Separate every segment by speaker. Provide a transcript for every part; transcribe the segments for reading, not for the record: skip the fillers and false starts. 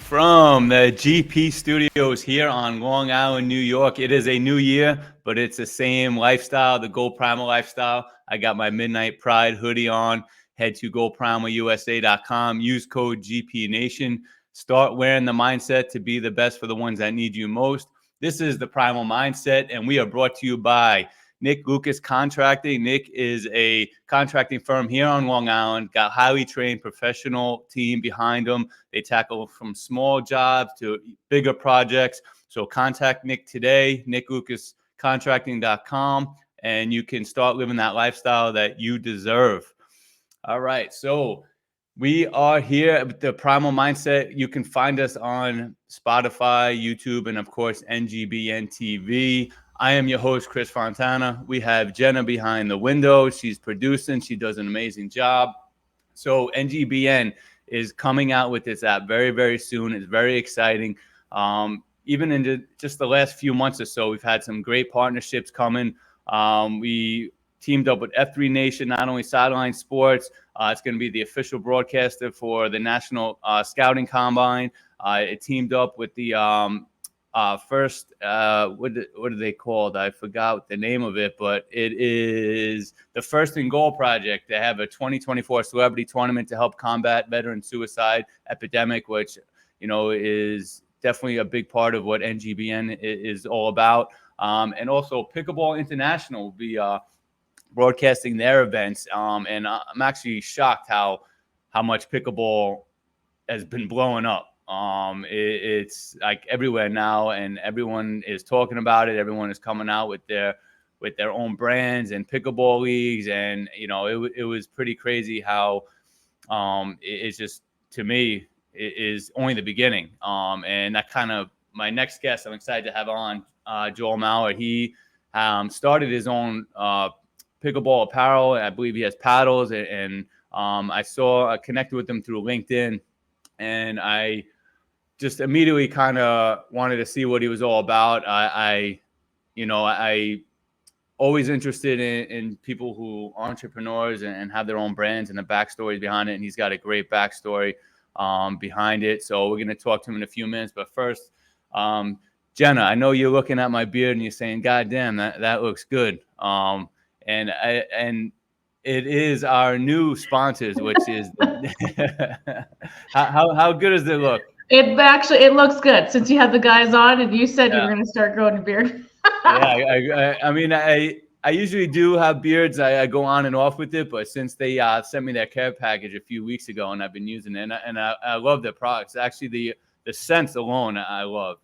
Speaker 1: From the GP studios here on Long Island, New York. It is a new year, but it's the same lifestyle, the GOPRIMAL lifestyle. I got my Midnight Pride hoodie on. Head to GoPrimalUSA.com. Use code GPNATION. Start wearing the mindset to be the best for the ones that need you most. This is the Primal Mindset, and we are brought to you by Nick Lucas Contracting. Nick is a contracting firm here on Long Island, got highly trained professional team behind them. They tackle from small jobs to bigger projects. So contact Nick today, nicklucascontracting.com, and you can start living that lifestyle that you deserve. All right, so we are here with the Primal Mindset. You can find us on Spotify, YouTube, and of course, NGBN TV. I am your host, Chris Fontana. We have Jenna behind the window. She's producing. She does an amazing job. So NGBN is coming out with this app very, very soon. It's very exciting. Even in just the last few months or so, we've had some great partnerships coming. We teamed up with F3 Nation, not only Sideline Sports. It's going to be the official broadcaster for the National Scouting Combine. It teamed up with the first, what are they called? I forgot the name of it, but it is the First and Goal Project. They have a 2024 celebrity tournament to help combat veteran suicide epidemic, which, you know, is definitely a big part of what NGBN is all about. And also Pickleball International will be broadcasting their events. And I'm actually shocked how much pickleball has been blowing up. It's like everywhere now, and everyone is talking about it. Everyone is coming out with their own brands and pickleball leagues, and you know, it was pretty crazy how it's just, to me, it is only the beginning. And that kind of, my next guest I'm excited to have on, Joel Mower. He started his own pickleball apparel. I believe he has paddles, and I connected with him through LinkedIn, and I just immediately kind of wanted to see what he was all about. I always interested in people who are entrepreneurs and have their own brands and the backstories behind it. And he's got a great backstory behind it. So we're going to talk to him in a few minutes. But first, Jenna, I know you're looking at my beard and you're saying, God damn, that looks good. And it is our new sponsors, which is how good does it look?
Speaker 2: It looks good since you had the guys on and you said you were going to start growing a beard.
Speaker 1: I mean, I usually do have beards. I go on and off with it, but since they sent me their care package a few weeks ago, and I've been using it, and I love their products. Actually, the scents alone I love.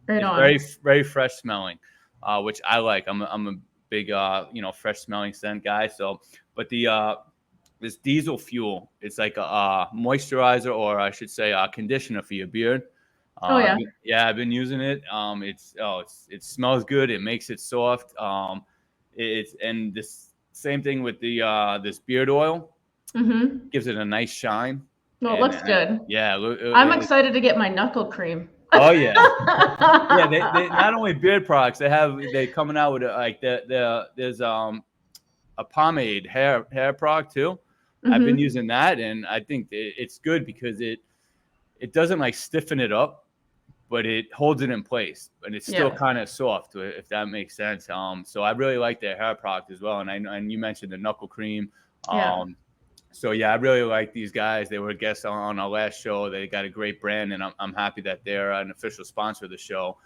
Speaker 1: It's very, very fresh smelling, which I like. I'm a big fresh smelling scent guy. So, but this diesel fuel, it's like a moisturizer, or I should say a conditioner for your beard. I've been using it. It smells good. It makes it soft. And this same thing with the this beard oil. Mm-hmm. Gives it a nice shine.
Speaker 2: Well, it looks good.
Speaker 1: I'm
Speaker 2: excited to get my knuckle cream.
Speaker 1: Oh yeah, yeah. They not only beard products. They're coming out with there's a pomade hair product too. Mm-hmm. I've been using that, and I think it's good because it doesn't like stiffen it up, but it holds it in place, and it's still kind of soft, if that makes sense. So I really like their hair product as well, and you mentioned the knuckle cream. So I really like these guys. They were guests on our last show. They got a great brand, and I'm happy that they're an official sponsor of the show.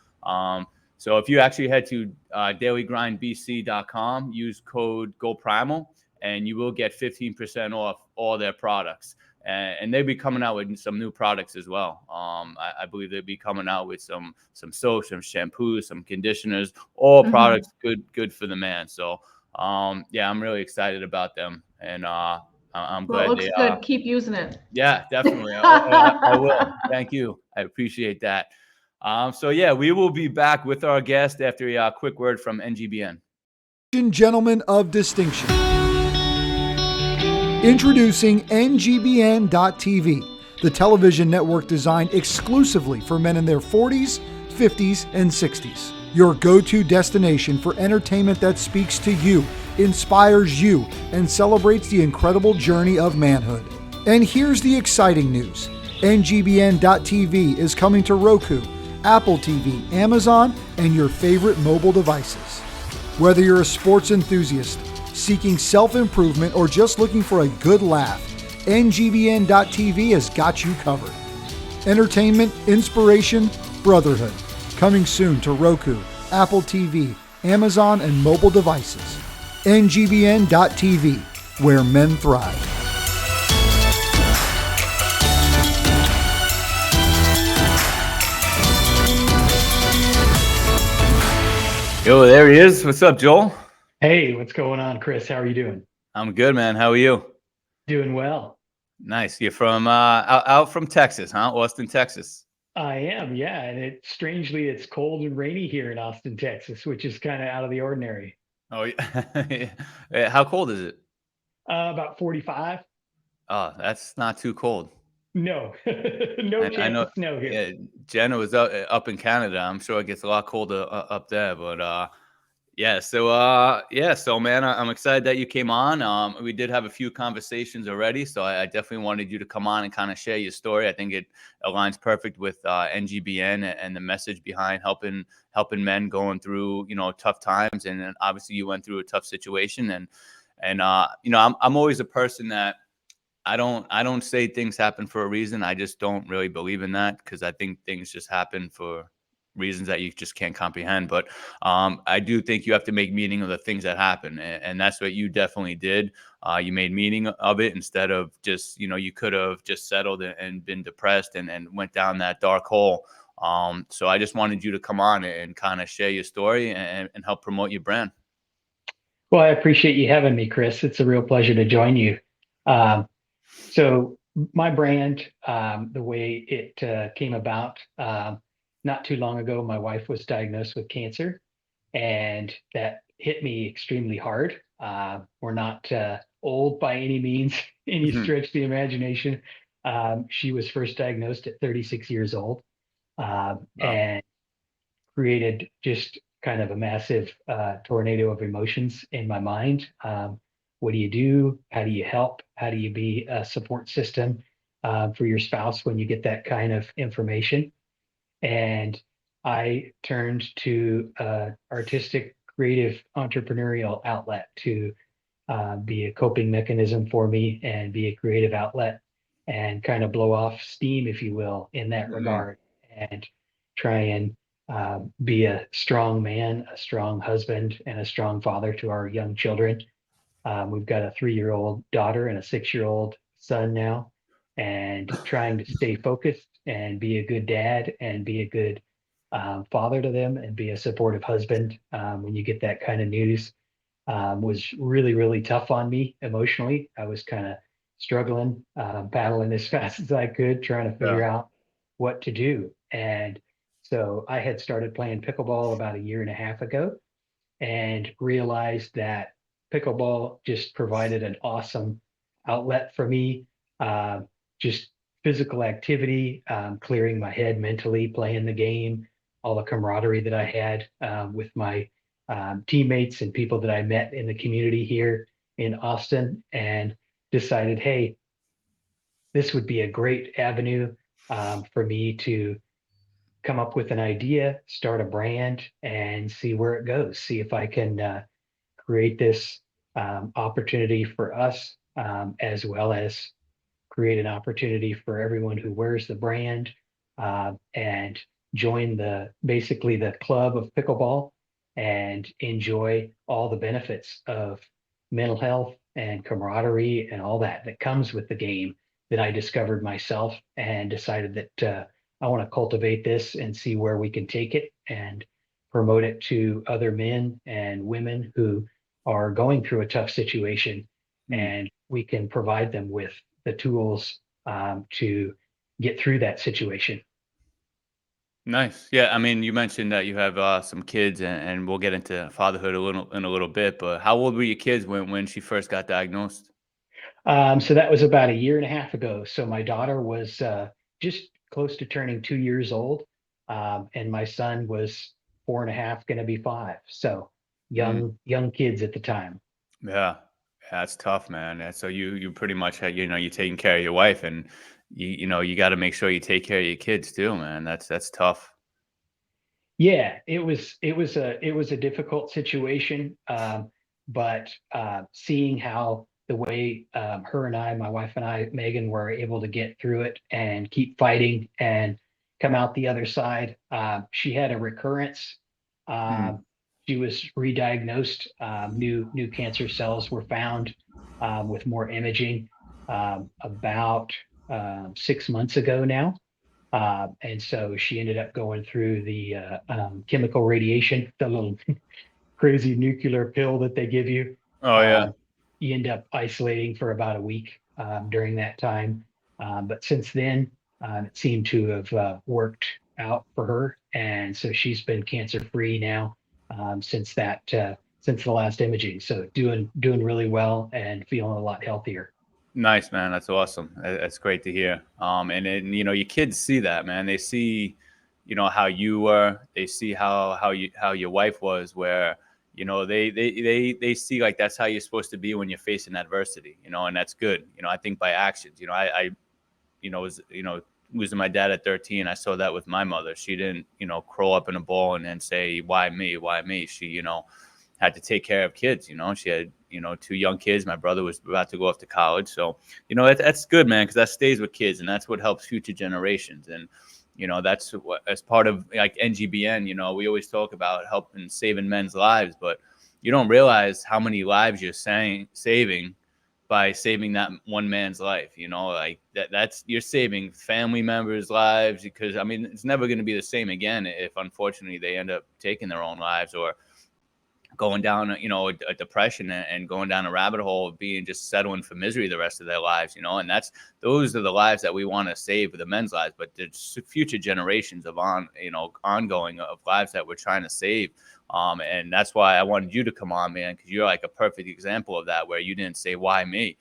Speaker 1: So if you actually head to dailygrindbc.com, use code GOPRIMAL, and you will get 15% off all their products. And they'll be coming out with some new products as well. I believe they'll be coming out with some soaps, some shampoos, some conditioners, all products good for the man. So I'm really excited about them, and I'm glad.
Speaker 2: It looks good. Keep using it.
Speaker 1: Yeah, definitely. I will. Thank you. I appreciate that. We will be back with our guest after a quick word from NGBN.
Speaker 3: Gentlemen of distinction. Introducing NGBN.TV, the television network designed exclusively for men in their 40s, 50s, and 60s. Your go-to destination for entertainment that speaks to you, inspires you, and celebrates the incredible journey of manhood. And here's the exciting news. NGBN.TV is coming to Roku, Apple TV, Amazon, and your favorite mobile devices. Whether you're a sports enthusiast, seeking self-improvement, or just looking for a good laugh, NGBN.TV has got you covered. Entertainment, inspiration, brotherhood. Coming soon to Roku, Apple TV, Amazon, and mobile devices. NGBN.TV, where men thrive.
Speaker 1: Yo, there he is. What's up, Joel?
Speaker 4: Hey, what's going on, Chris? How are you doing?
Speaker 1: I'm good, man. How are you?
Speaker 4: Doing well.
Speaker 1: Nice. You're from out from Texas, huh? Austin, Texas.
Speaker 4: I am, yeah. And strangely, it's cold and rainy here in Austin, Texas, which is kind of out of the ordinary.
Speaker 1: Oh, yeah. How cold is it?
Speaker 4: About 45.
Speaker 1: Oh, that's not too cold.
Speaker 4: No, no chance of snow here.
Speaker 1: Yeah, Jenna was up in Canada. I'm sure it gets a lot colder up there, but yeah. So man, I'm excited that you came on. We did have a few conversations already, so I definitely wanted you to come on and kind of share your story. I think it aligns perfect with NGBN and the message behind helping men going through tough times, and then obviously you went through a tough situation, and I'm always a person that I don't say things happen for a reason. I just don't really believe in that, because I think things just happen for reasons that you just can't comprehend. But I do think you have to make meaning of the things that happen, and that's what you definitely did. You made meaning of it instead of just you could have just settled and been depressed and went down that dark hole. So I just wanted you to come on and kind of share your story and help promote your brand.
Speaker 4: Well, I appreciate you having me, Chris. It's a real pleasure to join you. So my brand, the way it came about, not too long ago, my wife was diagnosed with cancer, and that hit me extremely hard. We're not old by any means, any stretch of the imagination. She was first diagnosed at 36 years old, and created just kind of a massive tornado of emotions in my mind. What do you do? How do you help? How do you be a support system for your spouse when you get that kind of information? And I turned to artistic, creative, entrepreneurial outlet to be a coping mechanism for me and be a creative outlet and kind of blow off steam, if you will, in that regard, and try and be a strong man, a strong husband, and a strong father to our young children. We've got a 3-year-old daughter and a 6-year-old son now, and trying to stay focused and be a good dad and be a good father to them and be a supportive husband when you get that kind of news was really, really tough on me emotionally. I was kind of struggling, paddling as fast as I could, trying to figure out what to do. And so I had started playing pickleball about a year and a half ago and realized that pickleball just provided an awesome outlet for me. Just physical activity, clearing my head mentally, playing the game, all the camaraderie that I had with my teammates and people that I met in the community here in Austin, and decided, hey, this would be a great avenue for me to come up with an idea, start a brand, and see where it goes. See if I can create this opportunity for us, as well as create an opportunity for everyone who wears the brand, and join basically the club of pickleball and enjoy all the benefits of mental health and camaraderie and all that comes with the game that I discovered myself, and decided that I want to cultivate this and see where we can take it and promote it to other men and women who are going through a tough situation, and we can provide them with the tools to get through that situation.
Speaker 1: Nice. Yeah. I mean, you mentioned that you have some kids, and we'll get into fatherhood in a little bit. But how old were your kids when she first got diagnosed?
Speaker 4: So that was about a year and a half ago. So my daughter was just close to turning 2 years old, and my son was 4.5, going to be 5. So young kids at the time.
Speaker 1: Yeah. That's tough, man. And so you pretty much had, you're taking care of your wife, and you got to make sure you take care of your kids too, man. That's tough.
Speaker 4: Yeah, it was a difficult situation, but seeing how the way her and I, my wife and I, Megan, were able to get through it and keep fighting and come out the other side. She had a recurrence.
Speaker 1: Mm.
Speaker 4: She was re-diagnosed. New cancer cells were found with more imaging about 6 months ago now. And so she ended up going through the chemical radiation, the little crazy nuclear pill that they give you.
Speaker 1: Oh yeah.
Speaker 4: Um, you end up isolating for about a week during that time. But since then, it seemed to have worked out for her. And so she's been cancer free now since the last imaging. So doing really well and feeling a lot healthier.
Speaker 1: Nice, man. That's awesome. That's great to hear. And then, your kids see that, man. They see, how you were. They see how your wife was, where, they see like that's how you're supposed to be when you're facing adversity, and that's good. I think by actions, I was, losing my dad at 13. I saw that with my mother. She didn't, curl up in a ball and then say, why me? Why me? She, had to take care of kids. She had, two young kids. My brother was about to go off to college. So, that's good, man, because that stays with kids, and that's what helps future generations. And, that's what, as part of like NGBN, we always talk about helping saving men's lives, but you don't realize how many lives you're saving by saving that one man's life. Like that's you're saving family members' lives, because I mean it's never going to be the same again if unfortunately they end up taking their own lives, or going down a depression and going down a rabbit hole of being just settling for misery the rest of their lives. And those are the lives that we want to save, the men's lives, but the future generations of ongoing of lives that we're trying to save. And that's why I wanted you to come on, man, because you're like a perfect example of that, where you didn't say why me.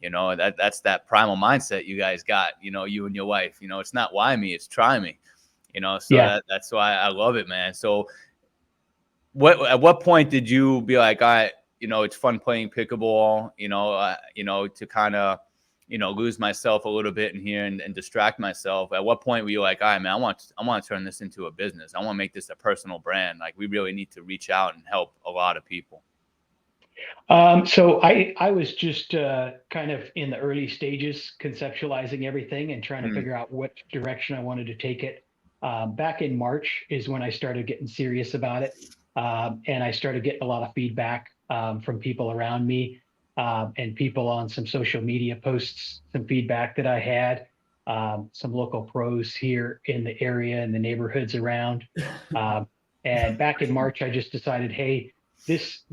Speaker 1: That's that primal mindset you guys got, you and your wife. It's not why me, it's try me. So
Speaker 4: Yeah.
Speaker 1: that's why I love it, man. So at what point did you be like, all right, it's fun playing pickleball, to kind of, lose myself a little bit in here and distract myself? At what point were you like, all right, man, I want to turn this into a business. I want to make this a personal brand. Like, we really need to reach out and help a lot of people.
Speaker 4: So I was just kind of in the early stages, conceptualizing everything and trying to figure out what direction I wanted to take it. Back in March is when I started getting serious about it. And I started getting a lot of feedback from people around me and people on some social media posts, some feedback that I had, some local pros here in the area and the neighborhoods around. And back in March, I just decided, hey, this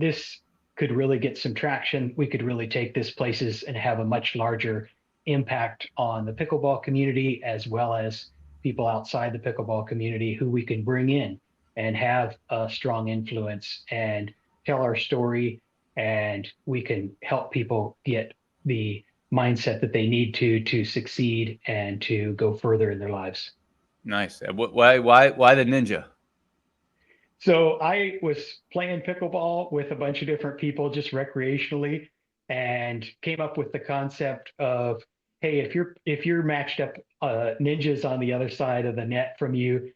Speaker 4: could really get some traction. We could really take this places and have a much larger impact on the pickleball community, as well as people outside the pickleball community who we can bring in and have a strong influence and tell our story, and we can help people get the mindset that they need to succeed and to go further in their lives.
Speaker 1: Nice. Why the ninja?
Speaker 4: So I was playing pickleball with a bunch of different people just recreationally, and came up with the concept of, hey, if you're matched up ninjas on the other side of the net from you,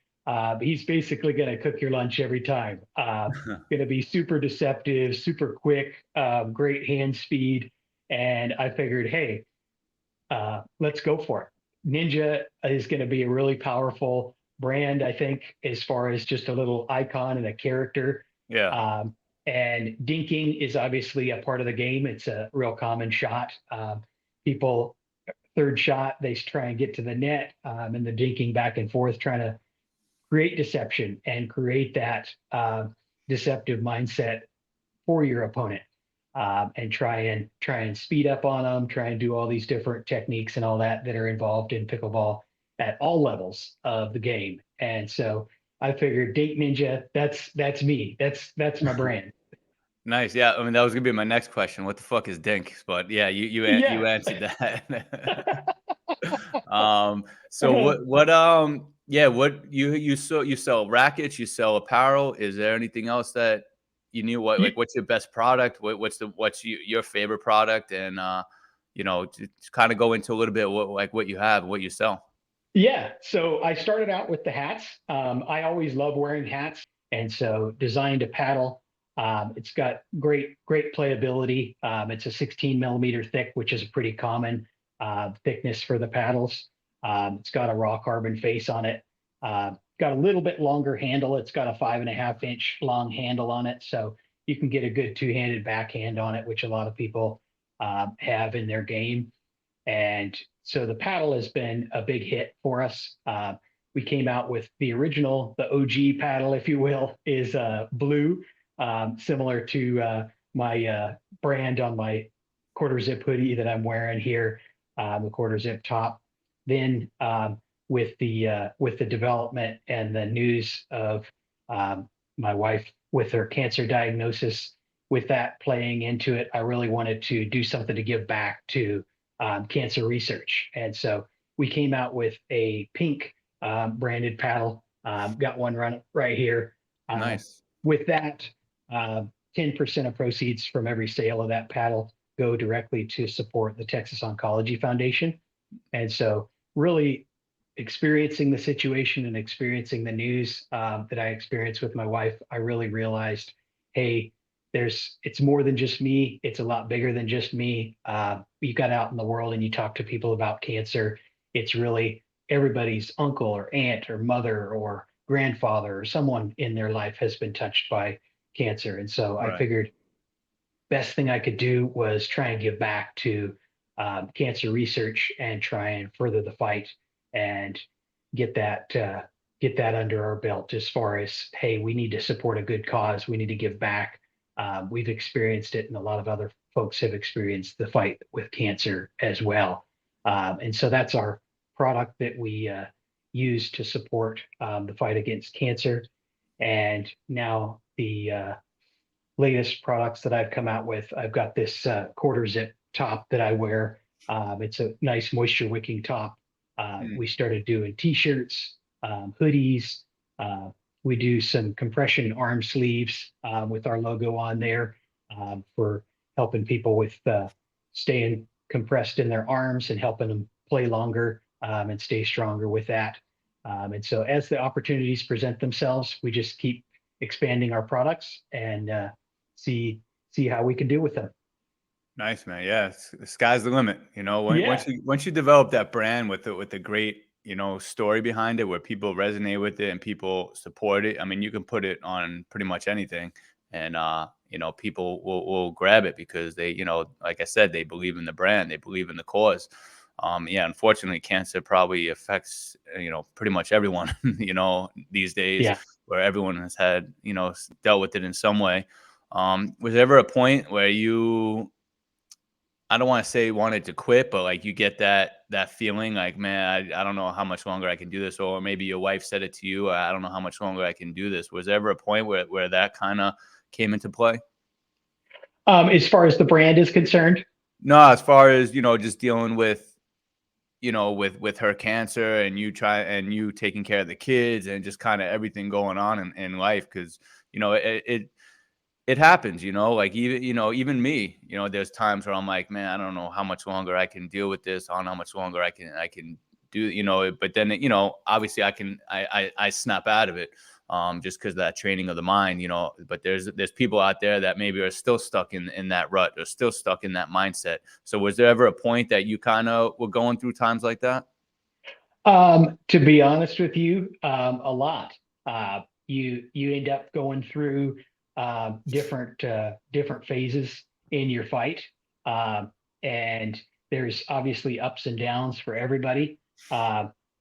Speaker 4: he's basically going to cook your lunch every time. Going to be super deceptive, super quick, great hand speed. And I figured, hey, let's go for it. Ninja is going to be a really powerful brand, I think, as far as just a little icon and a character.
Speaker 1: Yeah.
Speaker 4: And dinking is obviously a part of the game. It's a real common shot. People, third shot, they try and get to the net, and the dinking back and forth, trying to create deception and create that deceptive mindset for your opponent, and try and speed up on them, try and do all these different techniques and all that are involved in pickleball at all levels of the game. And so I figured Dink Ninja, that's me. That's my brand.
Speaker 1: Nice. Yeah. I mean, that was gonna be my next question. What the fuck is Dink? But yeah, you answered that. So what you sell rackets, you sell apparel. Is there anything else that you knew what, like, what's your best product? What's your favorite product? And, you know, to kind of go into a little bit what you have, what you sell.
Speaker 4: Yeah. So I started out with the hats. I always love wearing hats. And so designed a paddle. It's got great playability. It's a 16 millimeter thick, which is a pretty common thickness for the paddles. It's got a raw carbon face on it. Got a little bit longer handle. It's got a 5.5-inch long handle on it. So you can get a good two-handed backhand on it, which a lot of people have in their game. And so the paddle has been a big hit for us. We came out with the original, the OG paddle, if you will, is blue, similar to my brand on my quarter zip hoodie that I'm wearing here, the quarter zip top. Then with the development and the news of my wife with her cancer diagnosis, with that playing into it, I really wanted to do something to give back to cancer research. And so we came out with a pink branded paddle. Got one right here.
Speaker 1: Nice.
Speaker 4: With that, 10% of proceeds from every sale of that paddle go directly to support the Texas Oncology Foundation. And so really experiencing the situation and experiencing the news that I experienced with my wife, I really realized, hey, it's more than just me. It's a lot bigger than just me. You got out in the world and you talk to people about cancer. It's really everybody's uncle or aunt or mother or grandfather or someone in their life has been touched by cancer. And so I figured best thing I could do was try and give back to cancer research and try and further the fight and get that under our belt as far as, hey, we need to support a good cause. We need to give back. We've experienced it, and a lot of other folks have experienced the fight with cancer as well. And so that's our product that we use to support the fight against cancer. And now the latest products that I've come out with, I've got this quarter zip top that I wear. It's a nice moisture wicking top. We started doing t-shirts, hoodies. We do some compression arm sleeves with our logo on there for helping people with staying compressed in their arms and helping them play longer and stay stronger with that. And so as the opportunities present themselves, we just keep expanding our products and see how we can do with them.
Speaker 1: Nice, man. Yeah, the sky's the limit. You know,
Speaker 4: Yeah.
Speaker 1: once you develop that brand with the great, you know, story behind it, where people resonate with it and people support it. I mean, you can put it on pretty much anything, and you know, people will grab it because they, you know, like I said, they believe in the brand, they believe in the cause. Yeah, unfortunately, cancer probably affects, you know, pretty much everyone, you know, these days,
Speaker 4: Yeah.
Speaker 1: where everyone has had, you know, dealt with it in some way. Was there ever a point where you, I don't want to say wanted to quit, but like you get that feeling like, man, I don't know how much longer I can do this, or maybe your wife said it to you, I don't know how much longer I can do this. Was there ever a point where that kind of came into play?
Speaker 4: As far as the brand is concerned?
Speaker 1: No, as far as, you know, just dealing with, you know, with her cancer and you taking care of the kids and just kind of everything going on in life. Cause you know, it happens, you know, like even me, you know, there's times where I'm like, man, I don't know how much longer I can deal with this. I don't know how much longer I can do, you know, but then, you know, obviously I snap out of it, just because of that training of the mind, you know, but there's people out there that maybe are still stuck in that rut or still stuck in that mindset. So was there ever a point that you kind of were going through times like that?
Speaker 4: To be honest with you, a lot. You end up going through different phases in your fight, and there's obviously ups and downs for everybody.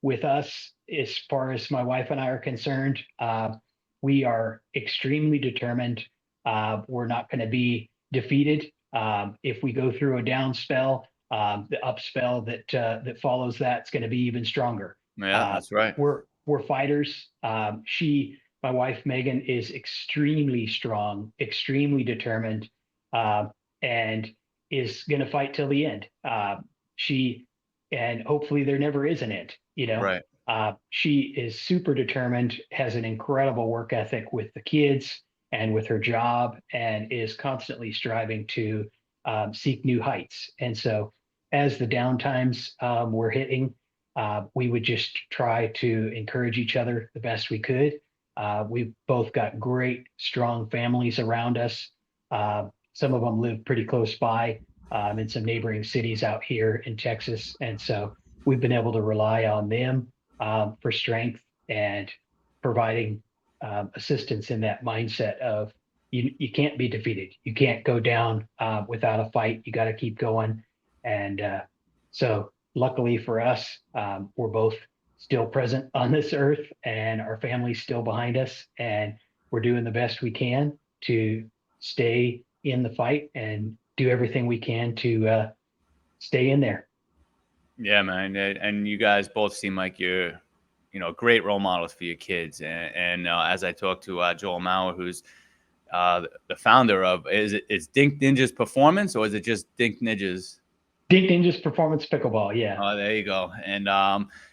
Speaker 4: With us, as far as my wife and I are concerned, we are extremely determined. We're not going to be defeated. If we go through a down spell, the up spell that follows that's going to be even stronger.
Speaker 1: Yeah, that's right.
Speaker 4: We're fighters. My wife Megan is extremely strong, extremely determined, and is going to fight till the end. And hopefully there never is an end. You know,
Speaker 1: Right.
Speaker 4: she is super determined, has an incredible work ethic with the kids. and with her job, and is constantly striving to seek new heights. And so as the downtimes were hitting, we would just try to encourage each other the best we could. We've both got great, strong families around us. Some of them live pretty close by in some neighboring cities out here in Texas. And so we've been able to rely on them for strength and providing assistance in that mindset of you can't be defeated. You can't go down without a fight. You got to keep going. And so luckily for us, we're both still present on this earth, and our family's still behind us, and we're doing the best we can to stay in the fight and do everything we can to stay in there.
Speaker 1: Yeah, man. And you guys both seem like you're, great role models for your kids. And as I talked to Joel Mower, who's the founder of, is Dink Ninjas Performance, or is it just Dink Ninjas?
Speaker 4: Dink Ninjas Performance Pickleball. Yeah.
Speaker 1: Oh, there you go. And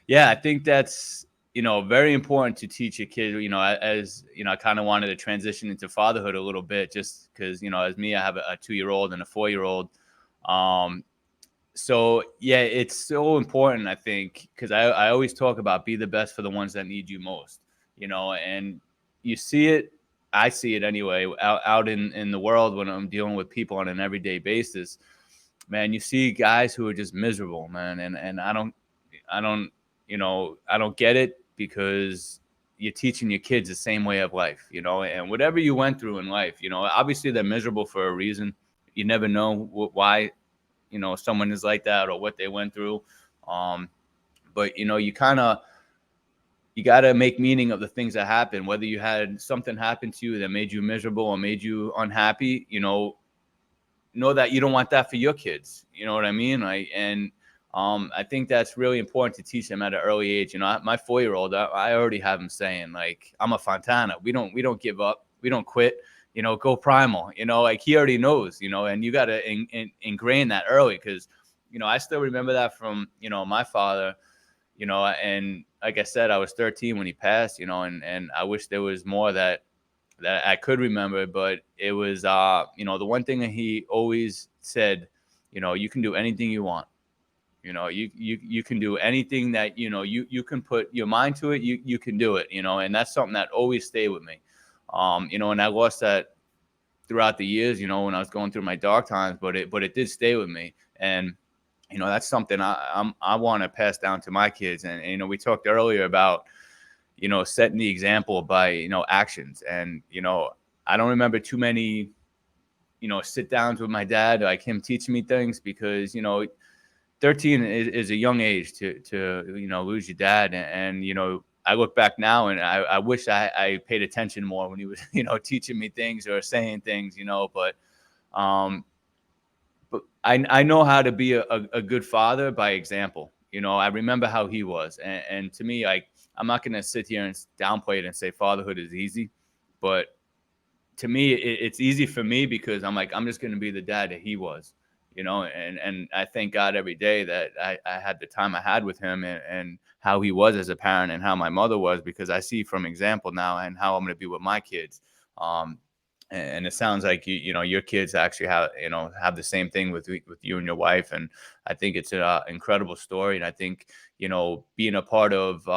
Speaker 1: yeah, I think that's, very important to teach your kids, as, I kind of wanted to transition into fatherhood a little bit, just because, as me, I have a 2-year-old and a 4-year-old. So yeah, it's so important, I think, because I always talk about be the best for the ones that need you most, and you see it, I see it anyway, out in the world when I'm dealing with people on an everyday basis. Man, you see guys who are just miserable, man. And I don't get it, because you're teaching your kids the same way of life, and whatever you went through in life, obviously they're miserable for a reason. You never know why, someone is like that or what they went through. But, you got to make meaning of the things that happen, whether you had something happen to you that made you miserable or made you unhappy, know that you don't want that for your kids. You know what I mean? And I think that's really important to teach them at an early age. My 4-year-old, I already have him saying, like, I'm a Fontana. We don't give up. We don't quit. Go primal. Like, he already knows. And you got to ingrain that early, because I still remember that from my father. And like I said, I was 13 when he passed. And I wish there was more that I could remember, but it was, the one thing that he always said, you can do anything you want. You can do anything that, you can put your mind to it. You can do it, and that's something that always stayed with me. And I lost that throughout the years, when I was going through my dark times, but it did stay with me. And, that's something I want to pass down to my kids. And, we talked earlier about, setting the example by, actions. And, I don't remember too many, sit downs with my dad, like him teaching me things, because, 13 is a young age to lose your dad. And I look back now and I wish I paid attention more when he was, teaching me things or saying things, but I know how to be a good father by example. I remember how he was. And to me, I'm not going to sit here and downplay it and say fatherhood is easy, but to me, it's easy for me because I'm just going to be the dad that he was, and I thank God every day that I had the time I had with him and how he was as a parent and how my mother was, because I see from example now and how I'm going to be with my kids. And it sounds like your kids actually have the same thing with you and your wife, and I think it's an incredible story. And I think being a part of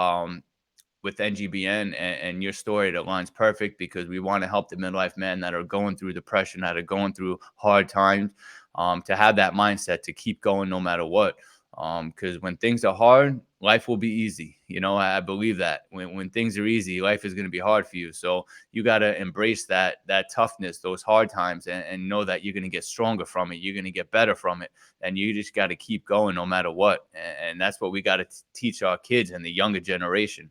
Speaker 1: with NGBN and your story, it aligns perfect, because we want to help the midlife men that are going through depression, that are going through hard times, to have that mindset to keep going no matter what. Because when things are hard, life will be easy. I believe that when things are easy, life is going to be hard for you. So you got to embrace that toughness, those hard times, and know that you're going to get stronger from it. You're going to get better from it. And you just got to keep going no matter what. And that's what we got to teach our kids and the younger generation.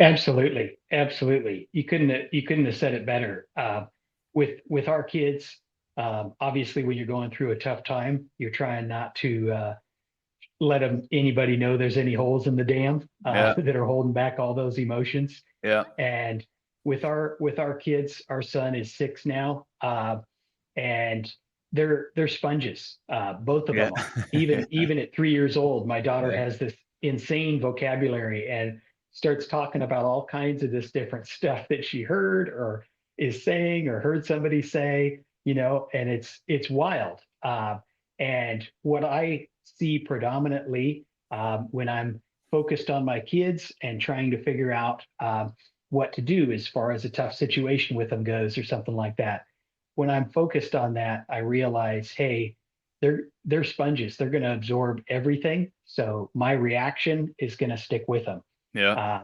Speaker 4: Absolutely. You couldn't have said it better. With our kids, obviously when you're going through a tough time, you're trying not to let anybody know there's any holes in the dam that are holding back all those emotions.
Speaker 1: Yeah.
Speaker 4: And with our kids, our son is 6 now, and they're sponges. Both of them are. Even at 3 years old, my daughter has this insane vocabulary and starts talking about all kinds of this different stuff that she heard or is saying or heard somebody say, and it's wild. And what I see predominantly when I'm focused on my kids and trying to figure out what to do as far as a tough situation with them goes or something like that. When I'm focused on that, I realize, hey, they're sponges. They're going to absorb everything. So my reaction is going to stick with them.
Speaker 1: Yeah.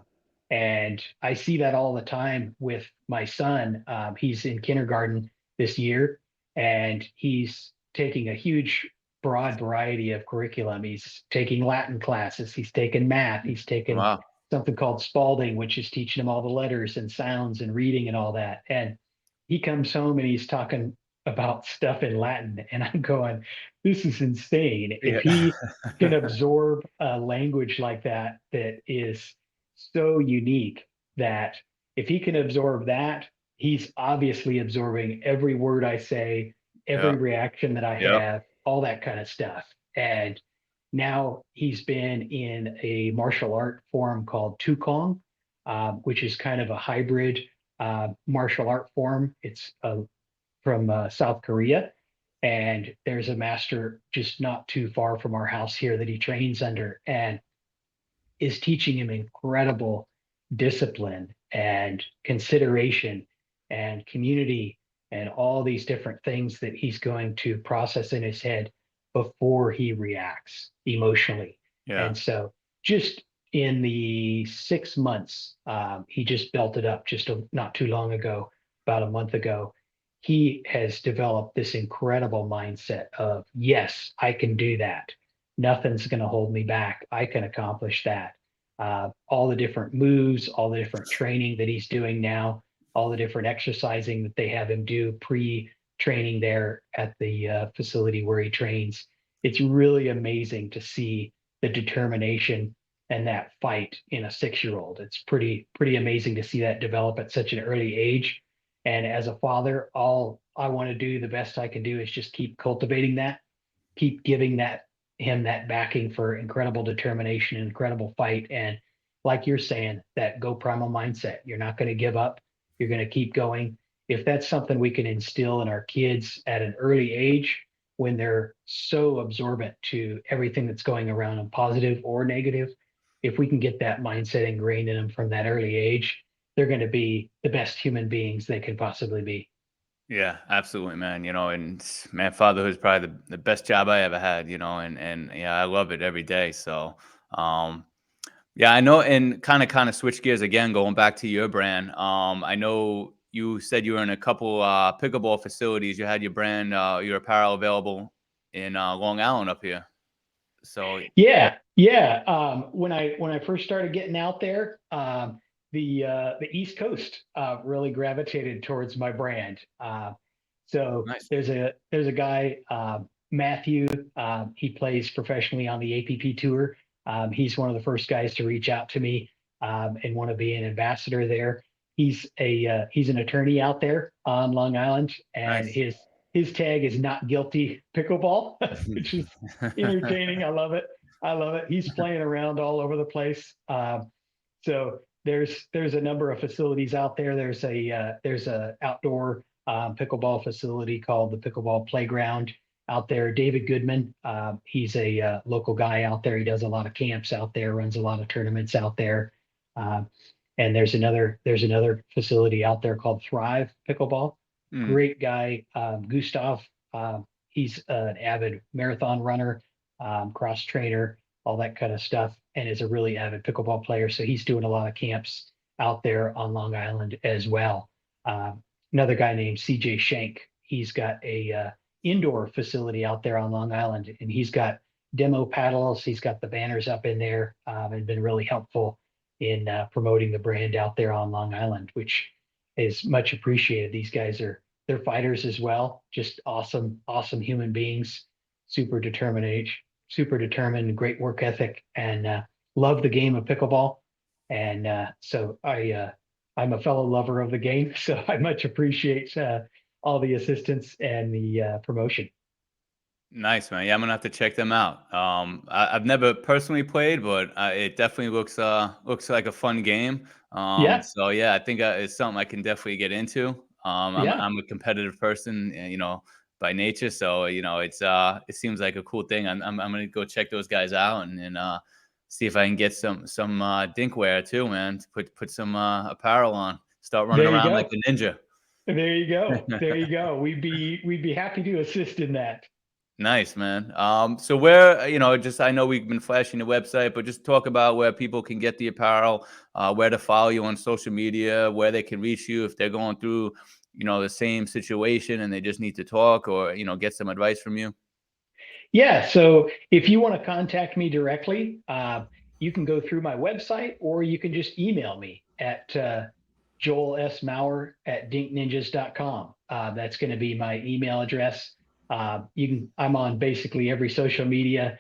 Speaker 4: And I see that all the time with my son. He's in kindergarten this year, and he's taking a huge, broad variety of curriculum. He's taking Latin classes. He's taking math. He's taken
Speaker 1: Wow.
Speaker 4: something called Spalding, which is teaching him all the letters and sounds and reading and all that. And he comes home and he's talking about stuff in Latin, and I'm going, this is insane.
Speaker 1: Yeah.
Speaker 4: If he can absorb a language like that is so unique, that if he can absorb that, he's obviously absorbing every word I say, every
Speaker 1: Yeah.
Speaker 4: reaction that I
Speaker 1: Yeah.
Speaker 4: have, all that kind of stuff. And now he's been in a martial art form called Tukong, which is kind of a hybrid martial art form. It's from South Korea. And there's a master just not too far from our house here that he trains under, and is teaching him incredible discipline and consideration and community and all these different things that he's going to process in his head before he reacts emotionally.
Speaker 1: Yeah.
Speaker 4: And so just in the 6 months, he just belted up just not too long ago, about a month ago. He has developed this incredible mindset of, yes, I can do that. Nothing's going to hold me back. I can accomplish that. All the different moves, all the different training that he's doing now, all the different exercising that they have him do pre-training there at the facility where he trains. It's really amazing to see the determination and that fight in a 6-year-old. It's pretty amazing to see that develop at such an early age. And as a father, all I want to do, the best I can do, is just keep cultivating that, keep giving him that backing for incredible determination, incredible fight. And like you're saying, that go primal mindset. You're not going to give up. You're going to keep going. If that's something we can instill in our kids at an early age, when they're so absorbent to everything that's going around them, positive or negative, if we can get that mindset ingrained in them from that early age, they're going to be the best human beings they can possibly be.
Speaker 1: Yeah, absolutely, man. And man, fatherhood is probably the best job I ever had, and yeah, I love it every day. So, yeah, I know, and kind of switch gears again, going back to your brand. I know you said you were in a couple pickleball facilities. You had your brand, your apparel available in Long Island up here. So
Speaker 4: Yeah. When I first started getting out there, the East Coast really gravitated towards my brand. So
Speaker 1: nice.
Speaker 4: there's a guy, Matthew. He plays professionally on the APP tour. He's one of the first guys to reach out to me and want to be an ambassador there. He's an attorney out there on Long Island, and
Speaker 1: Nice.
Speaker 4: his tag is not guilty pickleball, which is entertaining. I love it. He's playing around all over the place. So there's a number of facilities out there. There's a outdoor pickleball facility called the Pickleball Playground out there. David Goodman, he's a local guy out there. He does a lot of camps out there, runs a lot of tournaments out there. And there's another facility out there called Thrive Pickleball. Great guy, Gustav. He's an avid marathon runner, cross trainer, all that kind of stuff, and is a really avid pickleball player. So he's doing a lot of camps out there on Long Island as well. Another guy named CJ Shank. He's got a indoor facility out there on Long Island, and he's got demo paddles. He's got the banners up in there, and been really helpful in promoting the brand out there on Long Island, which is much appreciated. These guys they're fighters as well. Just awesome human beings, super determined, great work ethic, and love the game of pickleball. And so I'm a fellow lover of the game, so I much appreciate all the assistance and the promotion.
Speaker 1: Nice, man. Yeah, I'm gonna have to check them out. I've never personally played, but it definitely looks like a fun game.
Speaker 4: Yeah.
Speaker 1: So yeah, I think it's something I can definitely get into. I'm a competitive person, by nature. So, it seems like a cool thing. I'm going to go check those guys out and see if I can get some dink wear too, man. Put some apparel on, start running around like the ninja.
Speaker 4: There you go. There you go. We'd be happy to assist in that.
Speaker 1: Nice, man. So where, I know we've been flashing the website, but just talk about where people can get the apparel, where to follow you on social media, where they can reach you if they're going through, the same situation and they just need to talk or, get some advice from you.
Speaker 4: Yeah. So if you want to contact me directly, you can go through my website or you can just email me at Joel S. Mower at dinkninjas.com. That's going to be my email address. I'm on basically every social media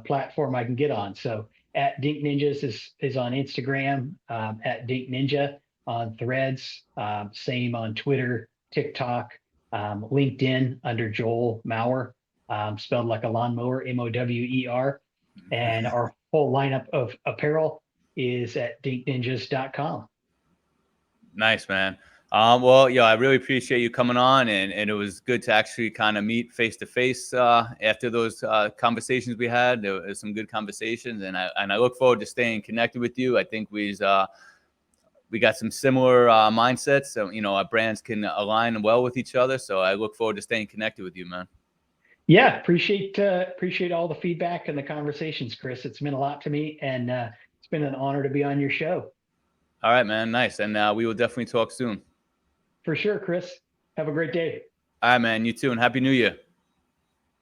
Speaker 4: platform I can get on. So at Dink Ninjas is on Instagram, at Dink Ninja on Threads, same on Twitter, TikTok, LinkedIn under Joel Mower, spelled like a lawnmower, Mower. And our whole lineup of apparel is at dinkninjas.com.
Speaker 1: Nice, man. Well, I really appreciate you coming on, and it was good to actually kind of meet face to face after those conversations we had. There was some good conversations, and I look forward to staying connected with you. I think we got some similar mindsets, so our brands can align well with each other. So I look forward to staying connected with you, man.
Speaker 4: Yeah, appreciate all the feedback and the conversations, Chris. It's meant a lot to me, and it's been an honor to be on your show.
Speaker 1: All right, man. Nice. And we will definitely talk soon.
Speaker 4: For sure, Chris. Have a great day.
Speaker 1: All right, man. You too. And Happy New Year.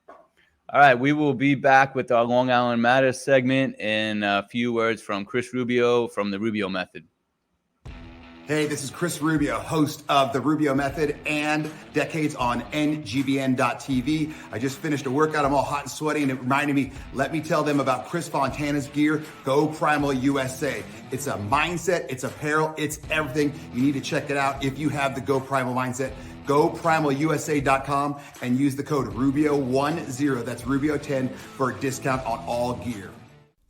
Speaker 1: All right. We will be back with our Long Island Matters segment in a few words from Chris Rubio from the Rubio Method.
Speaker 5: Hey, this is Chris Rubio, host of The Rubio Method and Decades on NGBN.TV. I just finished a workout. I'm all hot and sweaty, and it reminded me, let me tell them about Chris Fontana's gear, GOPRIMAL USA. It's a mindset, it's apparel, it's everything. You need to check it out if you have the GOPRIMAL mindset. GOPRIMALUSA.com and use the code RUBIO10, that's Rubio10, for a discount on all gear.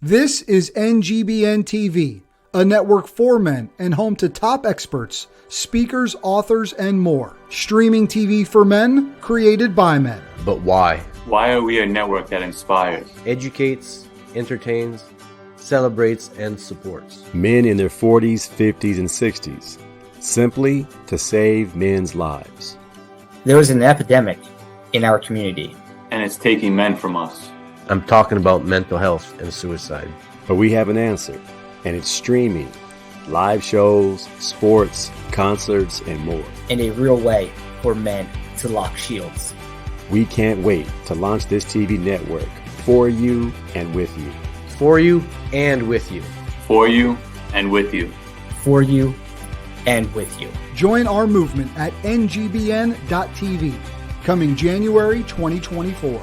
Speaker 3: This is NGBN TV, a network for men and home to top experts, speakers, authors, and more. Streaming TV for men, created by men.
Speaker 6: But why?
Speaker 7: Why are we a network that inspires,
Speaker 6: Educates, entertains, celebrates, and supports
Speaker 8: men in their 40s, 50s, and 60s, simply to save men's lives.
Speaker 9: There is an epidemic in our community,
Speaker 7: and it's taking men from us?
Speaker 6: I'm talking about mental health and suicide.
Speaker 8: But we have an answer, and it's streaming, live shows, sports, concerts, and more.
Speaker 9: In a real way for men to lock shields.
Speaker 8: We can't wait to launch this TV network for you and with you.
Speaker 6: For you and with you.
Speaker 7: For you and with you.
Speaker 9: For you and with you.
Speaker 3: Join our movement at NGBN.TV, coming January 2024.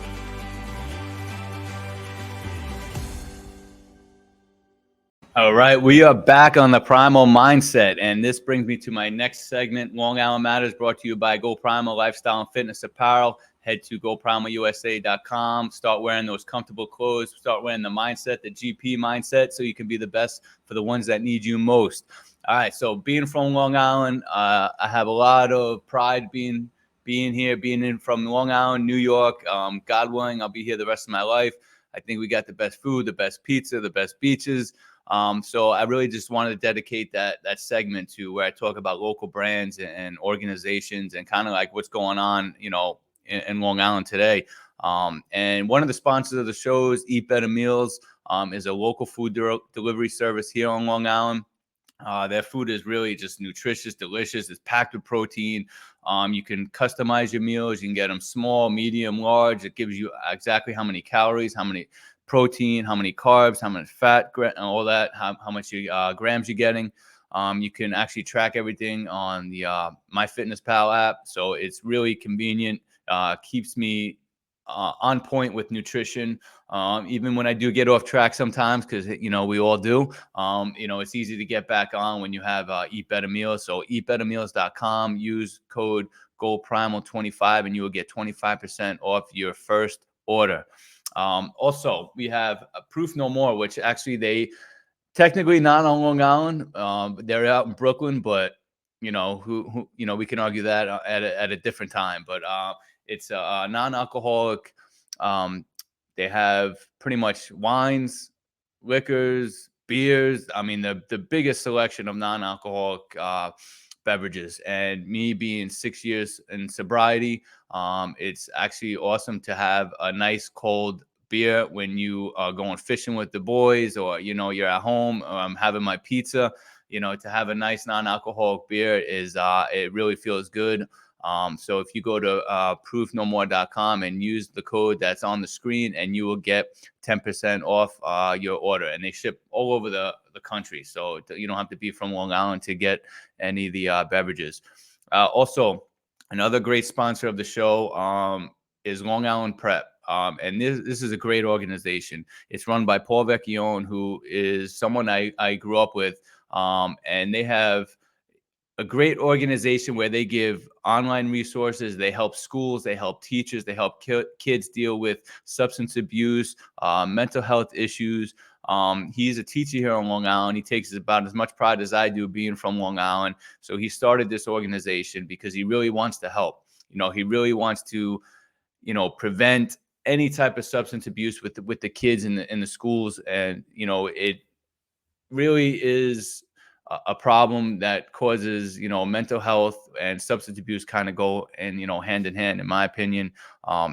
Speaker 1: All right, we are back on the Primal Mindset, and this brings me to my next segment, Long Island Matters, brought to you by GoPrimal Lifestyle and Fitness Apparel. Head to GoPrimalUSA.com, start wearing those comfortable clothes, start wearing the mindset, the GP mindset, so you can be the best for the ones that need you most. All right, so being from Long Island, I have a lot of pride being here, being from Long Island, New York. God willing, I'll be here the rest of my life. I think we got the best food, the best pizza, the best beaches. So I really just wanted to dedicate that segment to where I talk about local brands and organizations and kind of like what's going on, in Long Island today. And one of the sponsors of the show is Eat Better Meals, is a local food delivery service here on Long Island. Their food is really just nutritious, delicious. It's packed with protein. You can customize your meals. You can get them small, medium, large. It gives you exactly how many calories, how many protein, how many carbs, how much fat, and all that, how much grams you're getting. You can actually track everything on the MyFitnessPal app. So it's really convenient, keeps me on point with nutrition. Even when I do get off track sometimes, because, we all do, it's easy to get back on when you have Eat Better Meals. So eatbettermeals.com, use code GOPRIMAL25 and you will get 25% off your first order. Also, we have Proof No More, which actually they technically not on Long Island. They're out in Brooklyn, but who we can argue that at a different time, but it's a non-alcoholic. They have pretty much wines, liquors, beers. I mean, the biggest selection of non-alcoholic beverages. And me being 6 years in sobriety, it's actually awesome to have a nice cold beer when you are going fishing with the boys, or you're at home, I'm having my pizza. To have a nice non-alcoholic beer is it really feels good. So if you go to proofnomore.com and use the code that's on the screen, and you will get 10% off your order. And they ship all over the country, so you don't have to be from Long Island to get any of the beverages. Also, another great sponsor of the show is Long Island Prep. And this is a great organization. It's run by Paul Vecchione, who is someone I grew up with. And they have a great organization where they give online resources. They help schools, they help teachers, they help kids deal with substance abuse, mental health issues. He's a teacher here on Long Island. He takes about as much pride as I do being from Long Island. So he started this organization because he really wants to help. He really wants to, prevent any type of substance abuse with the kids in the schools. And, it really is a problem that causes, mental health and substance abuse kind of go and, hand in hand, in my opinion.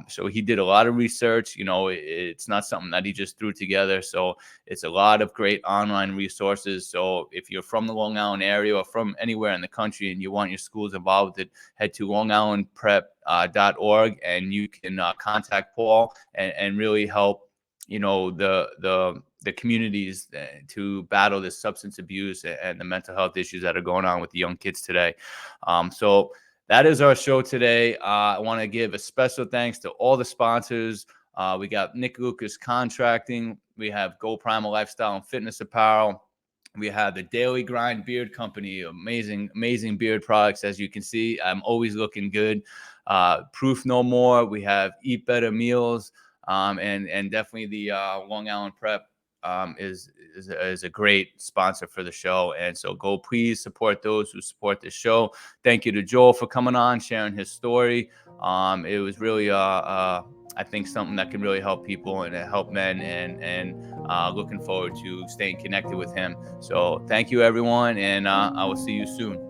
Speaker 1: So he did a lot of research. It's not something that he just threw together. So it's a lot of great online resources. So if you're from the Long Island area or from anywhere in the country and you want your schools involved with it, head to longislandprep.org and you can contact Paul and really help, the communities to battle this substance abuse and the mental health issues that are going on with the young kids today. So that is our show today. I want to give a special thanks to all the sponsors. We got Nick Lucas Contracting. We have GOPRIMAL Lifestyle and Fitness Apparel. We have the Daily Grind Beard Company, amazing beard products. As you can see, I'm always looking good. Proof No More. We have Eat Better Meals. And definitely the Long Island Prep is a great sponsor for the show. And so please support those who support this show. Thank you to Joel for coming on, sharing his story. It was really, I think, something that can really help people and help men, and looking forward to staying connected with him. So thank you, everyone, and I will see you soon.